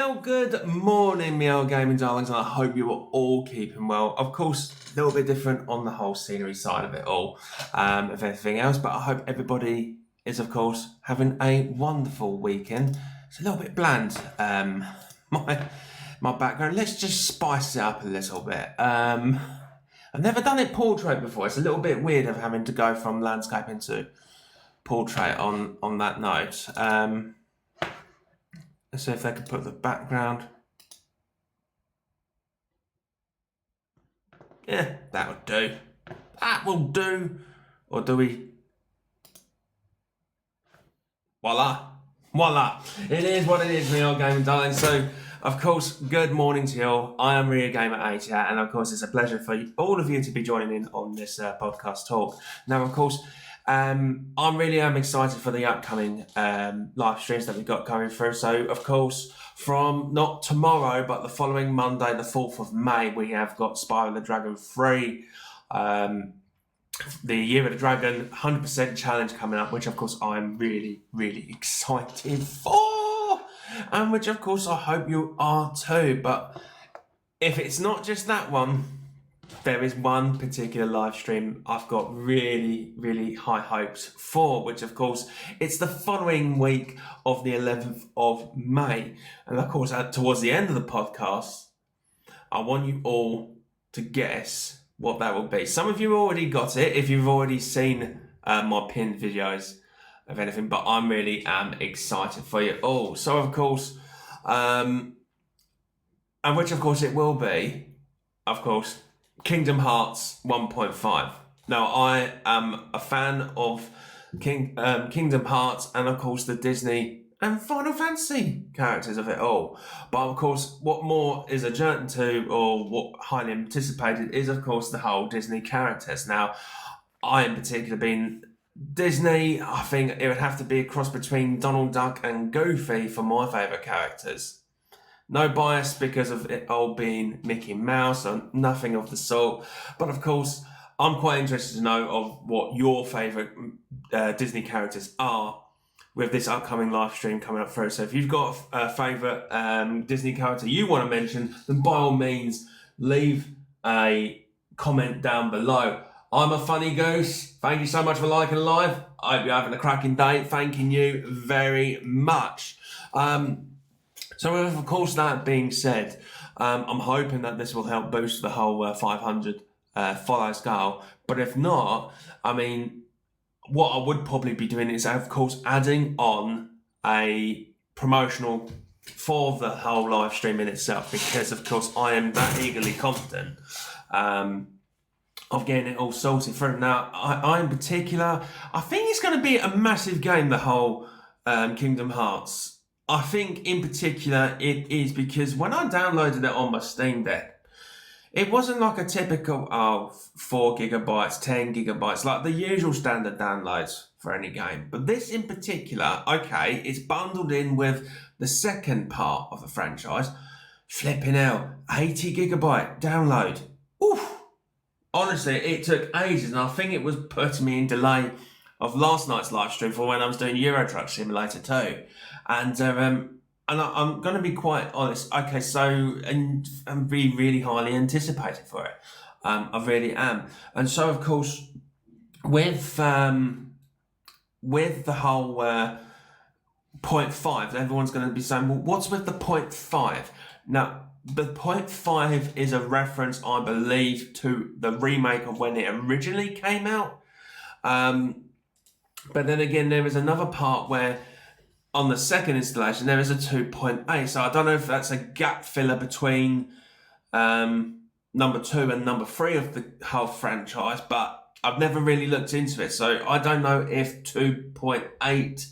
Well, good morning, me old gaming darlings, and I hope you are all keeping well. Of course, a little bit different on the whole scenery side of it all, of everything else, but I hope everybody is, of course, having a wonderful weekend. It's a little bit bland, my my background. Let's just spice it up a little bit. I've never done it portrait before. It's a little bit weird of having to go from landscape into portrait on that note. Let's see if I can put the background. Yeah, that would do. That will do. Or do we? Voila. Voila. It is what it is, me old gaming darling. So, of course, good morning to you all. I am RG88, and of course, it's a pleasure for all of you to be joining in on this podcast talk. Now, of course, I really am excited for the upcoming live streams that we've got coming through. So, of course, from not tomorrow, but the following Monday, the 4th of May, we have got Spyro the Dragon 3, the Year of the Dragon 100% challenge coming up, which, of course, I'm really, really excited for. And which, of course, I hope you are too. But if it's not just that one, there is one particular live stream I've got really, really high hopes for, which, of course, it's the following week of the 11th of May. And, of course, towards the end of the podcast, I want you all to guess what that will be. Some of you already got it if you've already seen my pinned videos of anything, but I'm really excited for you all. So, of course, and which, of course, it will be, of course, Kingdom Hearts 1.5. Now, I am a fan of Kingdom Hearts and, of course, the Disney and Final Fantasy characters of it all. But, of course, what more is adjacent to, or what highly anticipated, is, of course, the whole Disney characters. Now, I, in particular, being Disney, I think it would have to be a cross between Donald Duck and Goofy for my favourite characters. No bias because of it all being Mickey Mouse or nothing of the sort. But of course, I'm quite interested to know of what your favourite Disney characters are with this upcoming live stream coming up through. So if you've got a favourite Disney character you want to mention, then by all means, leave a comment down below. I'm a funny goose. Thank you so much for liking live. I hope you're having a cracking day. Thanking you very much. So, of course, that being said, I'm hoping that this will help boost the whole 500 follows goal. But if not, I mean, what I would probably be doing is, of course, adding on a promotional for the whole live stream in itself, because, of course, I am that eagerly confident of getting it all sorted through. Now, I in particular, I think it's going to be a massive game, the whole Kingdom Hearts. I think in particular it is because when I downloaded it on my Steam Deck, it wasn't like a typical 4 gigabytes, 10 gigabytes, like the usual standard downloads for any game. But this in particular, okay, it's bundled in with the second part of the franchise. Flipping out, 80 gigabyte download. Oof. Honestly, it took ages, and I think it was putting me in delay of last night's live stream for when I was doing Euro Truck Simulator 2. And I'm going to be quite honest. Okay, so and be really highly anticipated for it. I really am. And so, of course, with the whole 0.5, everyone's going to be saying, well, what's with the 0.5? Now, the 0.5 is a reference, I believe, to the remake of when it originally came out. But then again, there is another part where on the second installation, there is a 2.8. So I don't know if that's a gap filler between number 2 and number 3 of the whole franchise, but I've never really looked into it. So I don't know if 2.8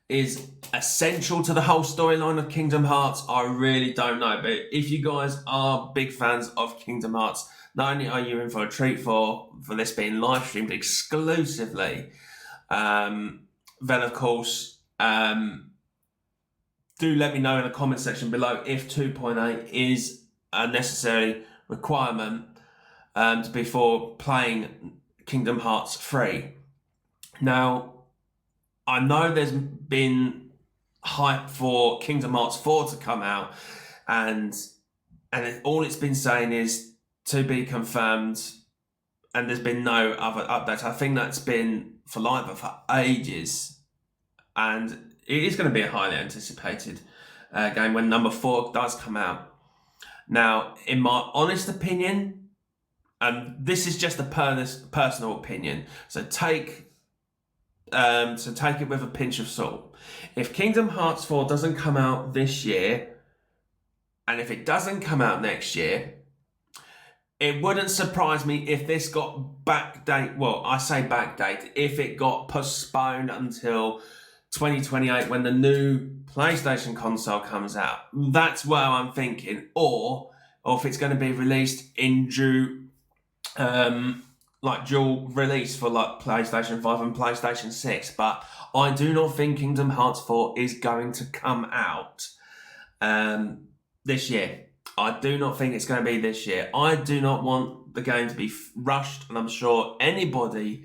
is essential to the whole storyline of Kingdom Hearts. I really don't know. But if you guys are big fans of Kingdom Hearts, not only are you in for a treat for this being live streamed exclusively, then of course, do let me know in the comment section below if 2.8 is a necessary requirement before playing Kingdom Hearts 3. Now, I know there's been hype for Kingdom Hearts 4 to come out, and all it's been saying is to be confirmed, and there's been no other updates. I think that's been for ages, and it is going to be a highly anticipated game when number 4 does come out. Now, in my honest opinion, and this is just a personal opinion, so take it with a pinch of salt. If Kingdom Hearts 4 doesn't come out this year, and if it doesn't come out next year, it wouldn't surprise me if this got backdate. Well, I say backdate. If it got postponed until 2028 when the new PlayStation console comes out. That's where I'm thinking. Or if it's going to be released in dual release for like PlayStation 5 and PlayStation 6. But I do not think Kingdom Hearts 4 is going to come out this year. I do not think it's going to be this year. I do not want the game to be rushed, and I'm sure anybody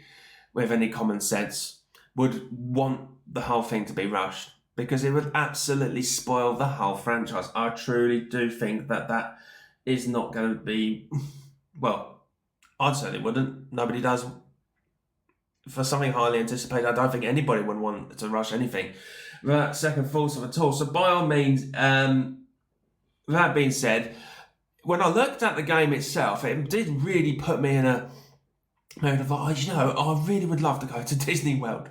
with any common sense would want the whole thing to be rushed, because it would absolutely spoil the whole franchise. I truly do think that is not going to be, well, I certainly wouldn't. Nobody does. For something highly anticipated, I don't think anybody would want to rush anything without second thoughts of at all. So by all means, that being said, when I looked at the game itself, it did really put me in a mode of, I really would love to go to Disney World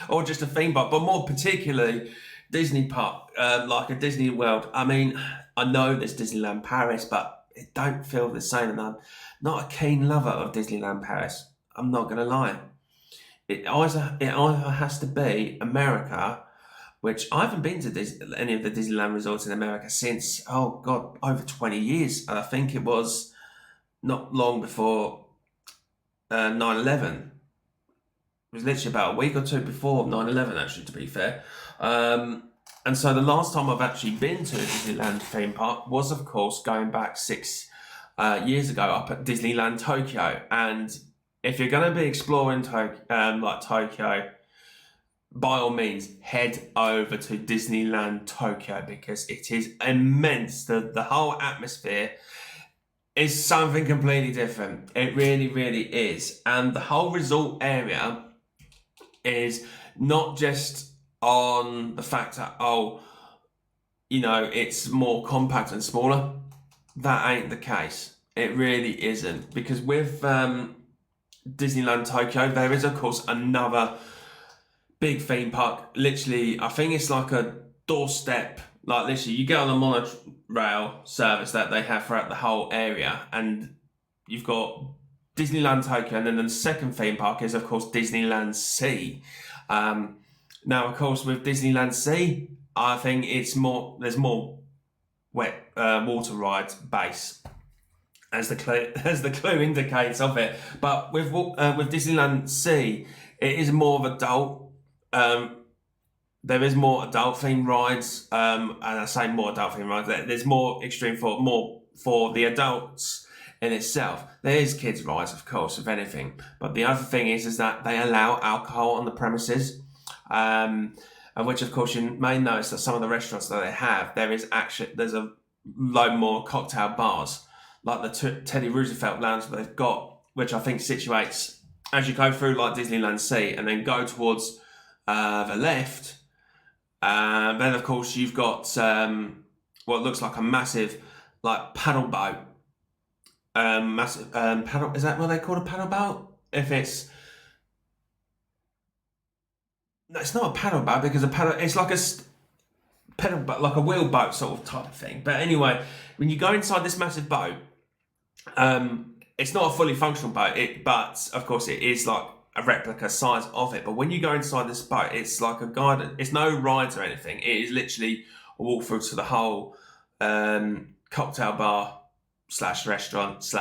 or just a theme park, but more particularly Disney park, like a Disney World. I mean, I know there's Disneyland Paris, but it don't feel the same, and I'm not a keen lover of Disneyland Paris. I'm not going to lie. It either has to be America, which I haven't been to any of the Disneyland resorts in America since, over 20 years. And I think it was not long before 9/11. It was literally about a week or two before 9/11, actually, to be fair. And so the last time I've actually been to a Disneyland theme park was, of course, going back 6 years ago up at Disneyland Tokyo. And if you're going to be exploring Tokyo, by all means, head over to Disneyland Tokyo, because it is immense. The whole atmosphere is something completely different. It really, really is. And the whole resort area is not just on the fact that, it's more compact and smaller. That ain't the case. It really isn't. Because with Disneyland Tokyo, there is, of course, another big theme park. Literally, I think it's like a doorstep. Like, literally, you get on a monorail service that they have throughout the whole area, and you've got Disneyland Tokyo, and then the second theme park is, of course, Disneyland Sea. Now, of course, with Disneyland Sea, I think there's more wet water rides base, as the clue indicates of it. But with Disneyland Sea, it is more of adult. There is more adult themed rides, and I say more adult themed rides. There's more extreme more for the adults in itself. There is kids rides, of course, if anything. But the other thing is that they allow alcohol on the premises, and which, of course, you may notice that some of the restaurants that they have, there's a load more cocktail bars, like the Teddy Roosevelt Lounge that they've got, which I think situates as you go through like Disneyland Sea and then go towards the left. Then, of course, you've got what looks like a massive paddle boat. Paddle, is that what they call a paddle boat? No, it's not a paddle boat, because it's like a pedal boat, like a wheel boat sort of type of thing. But anyway, when you go inside this massive boat, it's not a fully functional boat, but of course it is like a replica size of it. But when you go inside this boat, it's like a guided, it's no rides or anything. It is literally a walkthrough to the whole cocktail bar / restaurant /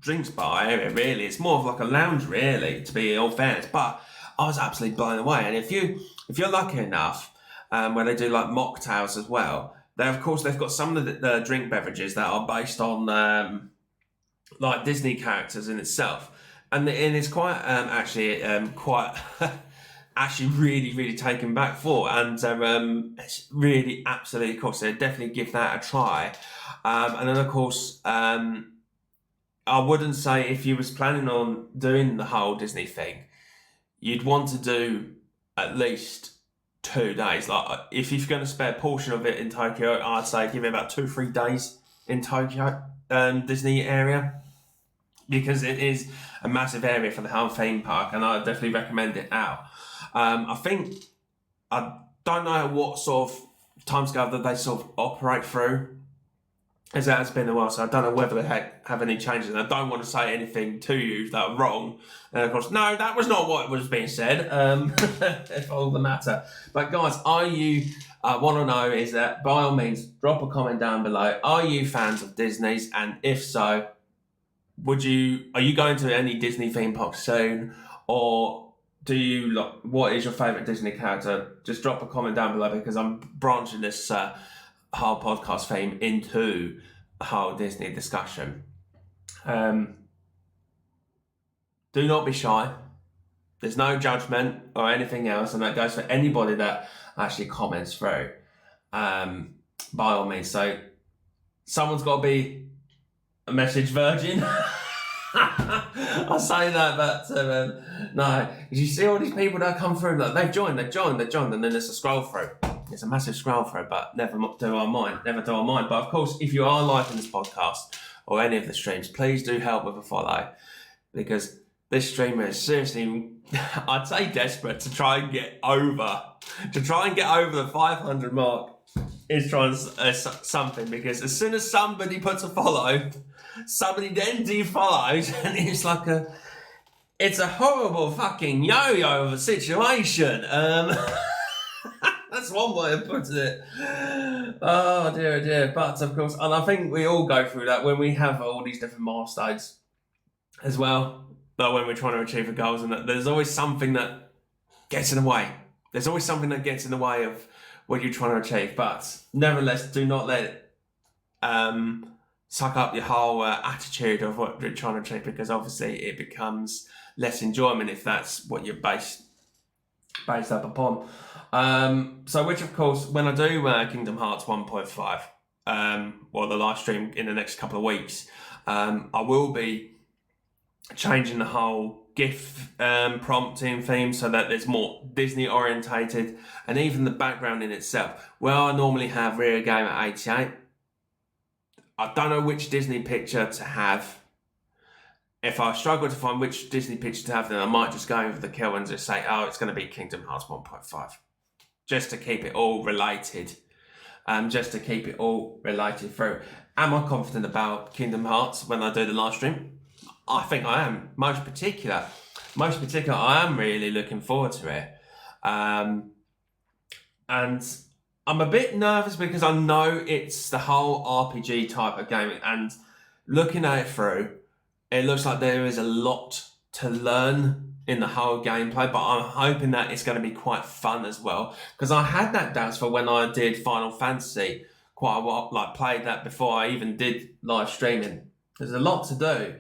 drinks bar area, really. It's more of like a lounge, really, to be all fairness. But I was absolutely blown away. And if you're lucky enough, where they do like mocktails as well, they've got some of the drink beverages that are based on like Disney characters in itself, and it's quite quite actually really taken back for, and it's really absolutely cool. So definitely give that a try. And then of course, I wouldn't say if you was planning on doing the whole Disney thing, you'd want to do at least 2 days. Like if you're going to spare a portion of it in Tokyo, I'd say give it about 2-3 days in Tokyo Disney area, because it is a massive area for the whole theme park, and I definitely recommend it out. I don't know what sort of timescale that they sort of operate through, as that has been a while, so I don't know whether they have any changes. And I don't want to say anything to you that are wrong. And of course, no, that was not what was being said. If all the matter. But guys, are you want to know is that by all means, drop a comment down below. Are you fans of Disney's? And if so, are you going to any Disney theme parks soon, or what is your favourite Disney character? Just drop a comment down below, because I'm branching this whole podcast theme into a whole Disney discussion. Do not be shy. There's no judgment or anything else, and that goes for anybody that actually comments through. By all means. So someone's got to be a message virgin. I say that, but no. You see all these people that come through, like they've joined, and then there's a scroll through. It's a massive scroll through, but never do our mind. But of course, if you are liking this podcast or any of the streams, please do help with a follow, because this streamer is seriously, I'd say, desperate to try and get over the 500 mark. Is trying something, because as soon as somebody puts a follow, somebody then defollows, and it's a horrible fucking yo-yo of a situation. That's one way of putting it. Oh dear. But of course, and I think we all go through that when we have all these different milestones as well. But when we're trying to achieve the goals, and that there's always something that gets in the way. There's always something that gets in the way of what you're trying to achieve. But nevertheless, do not let it suck up your whole attitude of what you're trying to achieve, because obviously it becomes less enjoyment if that's what you're based up upon. So which of course, when I do Kingdom Hearts 1.5, or the live stream in the next couple of weeks, I will be changing the whole GIF prompting theme so that there's more Disney orientated, and even the background in itself. Where I normally have Rear Game at 88, I don't know which Disney picture to have. If I struggle to find which Disney picture to have, then I might just go over the kill and just say, oh, it's going to be Kingdom Hearts 1.5. Just to keep it all related. Through. Am I confident about Kingdom Hearts when I do the live stream? I think I am. Most particular, I am really looking forward to it. And I'm a bit nervous because I know it's the whole RPG type of game, and looking at it through, it looks like there is a lot to learn in the whole gameplay, but I'm hoping that it's going to be quite fun as well, because I had that doubts for when I did Final Fantasy quite a while, played that before I even did live streaming. There's a lot to do.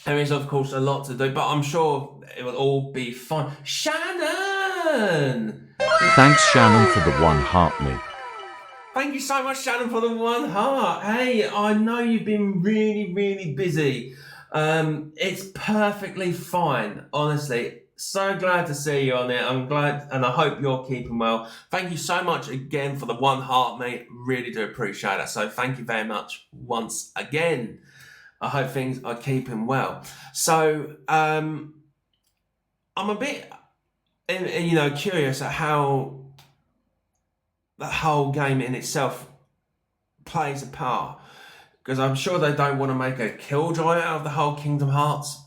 There is, of course, a lot to do, but I'm sure it will all be fun. Shannon! Thanks, Shannon, for the 1 heart, mate. Thank you so much, Shannon, for the 1 heart. Hey, I know you've been really busy. It's perfectly fine, honestly. So glad to see you on it. I'm glad, and I hope you're keeping well. Thank you so much again for the 1 heart, mate. Really do appreciate it. So thank you very much once again. I hope things are keeping well. So, I'm a bit, curious at how the whole game in itself plays a part, because I'm sure they don't want to make a killjoy out of the whole Kingdom Hearts.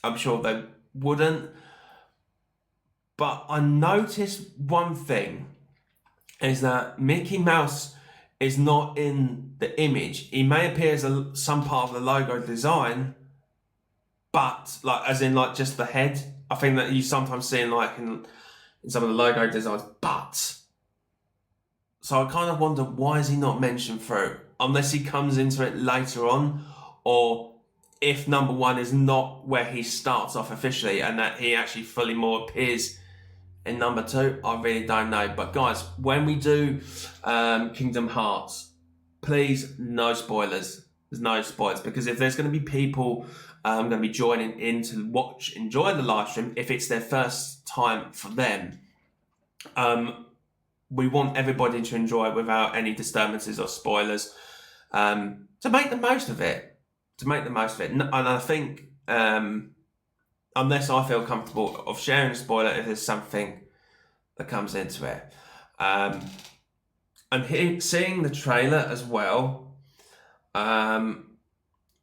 I'm sure they wouldn't. But I noticed one thing, is that Mickey Mouse is not in the image. He may appear as some part of the logo design, but just the head. I think that you sometimes see in some of the logo designs, but. So I kind of wonder, why is he not mentioned through? Unless he comes into it later on, or if number 1 is not where he starts off officially and that he actually fully more appears in number 2, I really don't know. But guys, when we do Kingdom Hearts, please no spoilers. There's no spoilers, because if there's going to be people going to be joining in to enjoy the live stream, if it's their first time for them, we want everybody to enjoy it without any disturbances or spoilers, to make the most of it. And I think, unless I feel comfortable of sharing a spoiler, if there's something that comes into it. And seeing the trailer as well,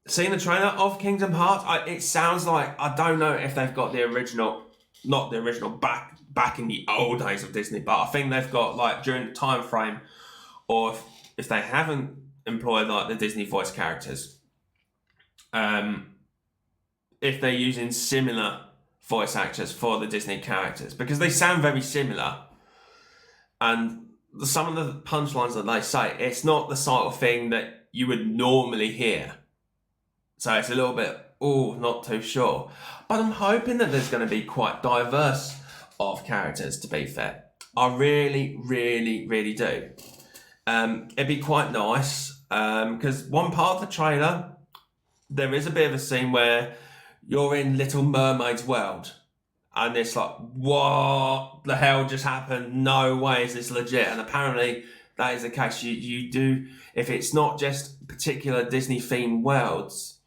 seeing the trailer of Kingdom Hearts, it sounds like, I don't know if they've got the original, not the original back in the old days of Disney, but I think they've got, like, during the time frame, or if they haven't employed like the Disney voice characters, if they're using similar voice actors for the Disney characters, because they sound very similar, and some of the punchlines that they say, it's not the sort of thing that you would normally hear. So it's a little bit, not too sure. But I'm hoping that there's going to be quite diverse of characters, to be fair. I really, really, really do. It'd be quite nice, because one part of the trailer, there is a bit of a scene where you're in Little Mermaid's world, and it's like, what the hell just happened? No way is this legit. And apparently that is the case. You do, if it's not just particular Disney themed worlds,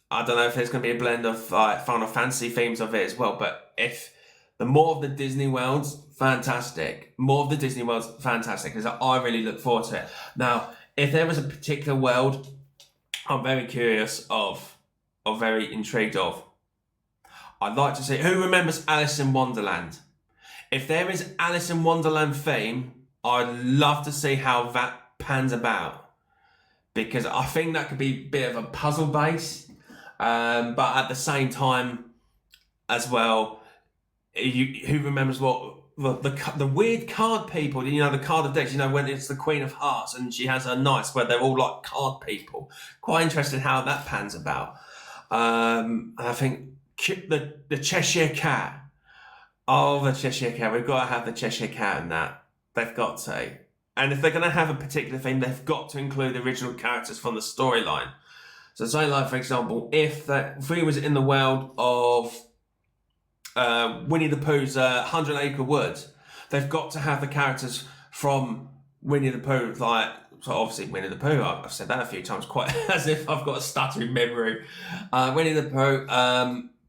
I don't know if there's going to be a blend of like Final Fantasy themes of it as well, but if the more of the Disney worlds, fantastic. More of the Disney worlds, fantastic, because I really look forward to it. Now, if there was a particular world I'm very curious of, or very intrigued of, I'd like to see, who remembers Alice in Wonderland? If there is Alice in Wonderland theme, I'd love to see how that pans about, because I think that could be a bit of a puzzle base, but at the same time as well, who remembers what the weird card people, the card of decks, when it's the Queen of Hearts and she has her knights where they're all like card people. Quite interested how that pans about. And I think the Cheshire Cat. Oh, the Cheshire Cat. We've got to have the Cheshire Cat in that. They've got to. And if they're going to have a particular theme, they've got to include the original characters from the storyline. So say, like, for example, if we was in the world of Winnie the Pooh's 100 Acre Wood, they've got to have the characters from Winnie the Pooh, like, so obviously Winnie the Pooh, I've said that a few times, quite as if I've got a stuttering memory. Winnie the Pooh,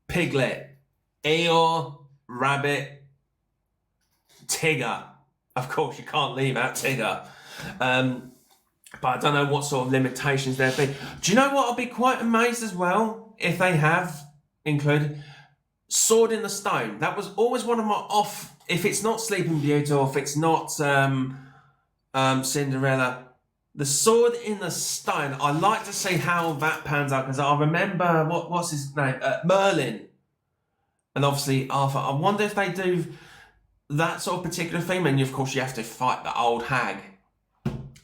Piglet, Eeyore, Rabbit, Tigger. Of course, you can't leave out Tigger. But I don't know what sort of limitations there'd be. Do you know what? I'll be quite amazed as well if they have included Sword in the Stone. That was always one of my if it's not Sleeping Beauty or if it's not Cinderella, the Sword in the Stone, I'd like to see how that pans out, because I remember, what's his name? Merlin. And obviously Arthur. I wonder if they do that sort of particular theme, and of course you have to fight the old hag.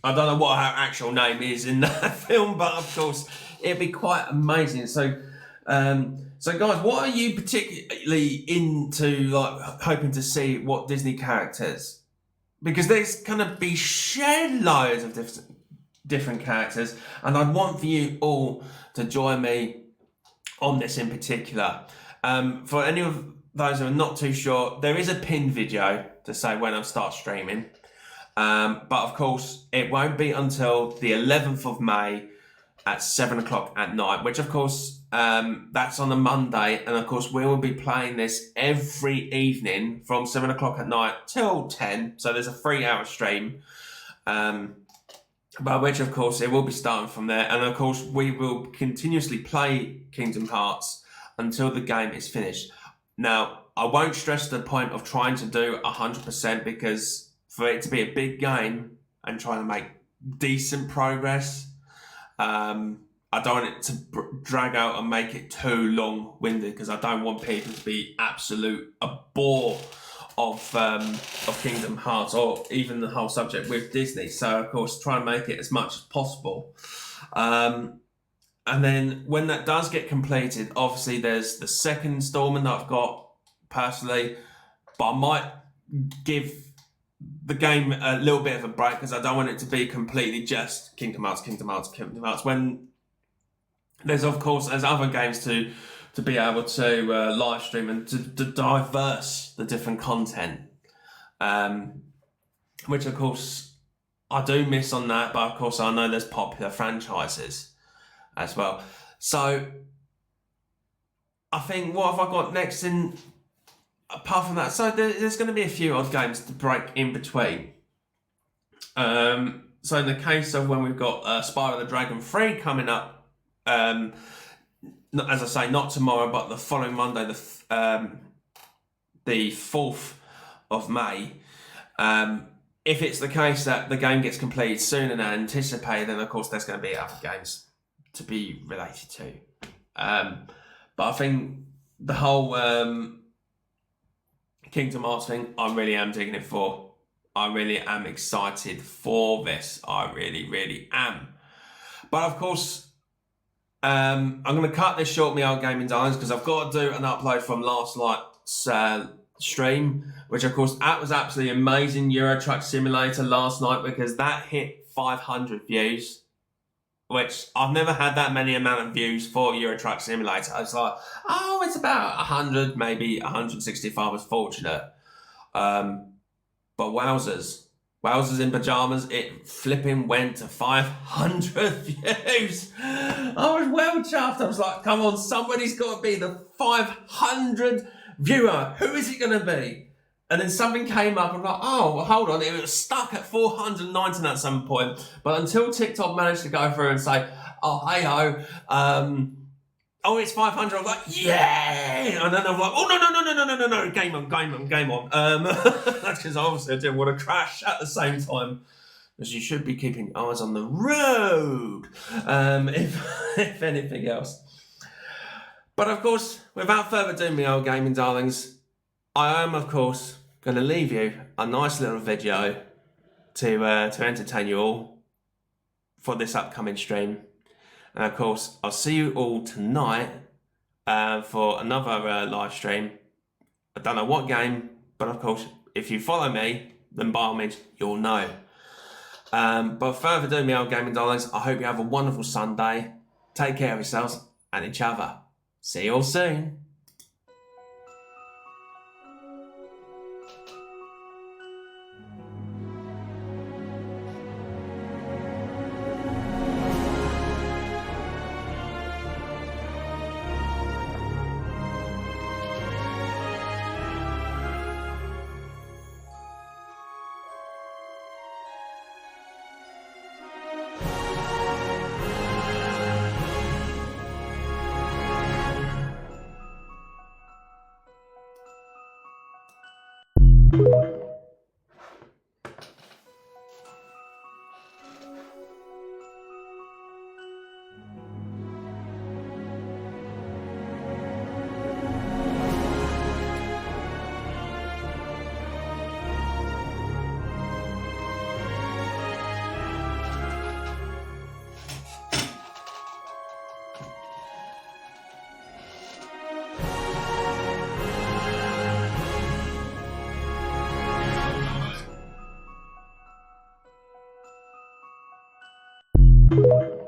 I don't know what her actual name is in that film, but of course it'd be quite amazing. So guys, what are you particularly into, like, hoping to see what Disney characters? Because there's gonna be shed loads of different characters, and I'd want for you all to join me on this in particular. For any of those who are not too sure, there is a pinned video to say when I start streaming. But of course, it won't be until the 11th of May at 7 o'clock at night, which of course, that's on a Monday. And of course, we will be playing this every evening from 7 o'clock at night till 10. So there's a 3-hour stream. By which, of course, it will be starting from there. And of course, we will continuously play Kingdom Hearts until the game is finished. Now, I won't stress the point of trying to do 100%, because for it to be a big game and trying to make decent progress, I don't want it to drag out and make it too long-winded, because I don't want people to be a bore of Kingdom Hearts, or even the whole subject with Disney. So, of course, try and make it as much as possible. And then when that does get completed, obviously there's the second installment that I've got personally, but I might give the game a little bit of a break because I don't want it to be completely just Kingdom Hearts, when there's other games to be able to live stream and to diverse the different content, which of course I do miss on that, but of course I know there's popular franchises as well. So I think, what have I got next in apart from that? So there's going to be a few odd games to break in between. So in the case of when we've got Spyro the Dragon 3 coming up, as I say, not tomorrow but the following Monday, the 4th of May. If it's the case that the game gets completed sooner than anticipated, then of course there's going to be other games to be related to. But I think the whole Kingdom Hearts thing, I really am digging it for. I really am excited for this. I really, really am. But of course, I'm going to cut this short, me old gaming darlings, because I've got to do an upload from last night's stream, which of course that was absolutely amazing. Euro Truck Simulator last night, because that hit 500 views, which I've never had that many amount of views for Euro Truck Simulator. I was like, oh, it's about 100, maybe 160 if I was fortunate. But wowzers in pajamas, it flipping went to 500 views. I was well chuffed. I was like, come on, somebody's got to be the 500 viewer. Who is it going to be? And then something came up, and I'm like, oh, well, hold on, it was stuck at 419 at some point. But until TikTok managed to go through and say, oh, hey-ho, oh, it's 500, I was like, yeah! And then I'm like, oh, no, game on. That's because obviously I didn't want to crash at the same time, because you should be keeping eyes on the road, if anything else. But of course, without further ado, my old gaming darlings, I am, of course, going to leave you a nice little video to entertain you all for this upcoming stream. And of course, I'll see you all tonight for another live stream. I don't know what game, but of course, if you follow me, then by all means, you'll know. But further ado, my old gaming darlings, I hope you have a wonderful Sunday. Take care of yourselves and each other. See you all soon. You